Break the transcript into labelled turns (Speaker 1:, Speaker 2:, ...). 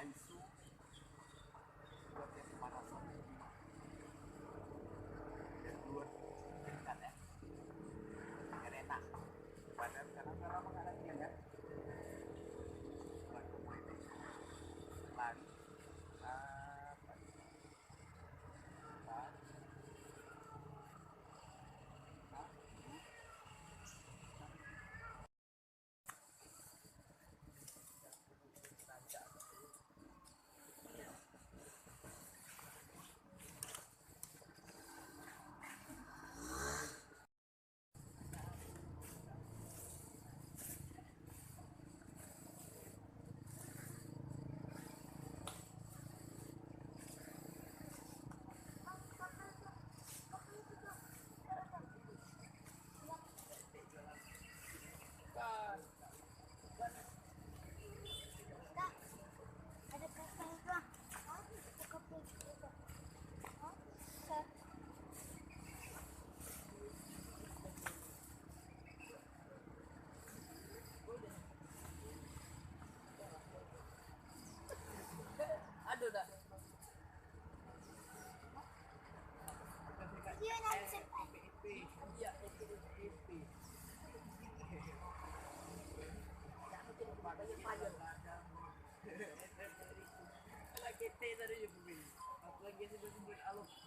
Speaker 1: isu buat yang pemanasan dan luar kan ya biar enak badan karena lama nggak latihan kan buat mulai lari aduh dah iya lagi teh tadi juga, lagi sebut-sebut aluf.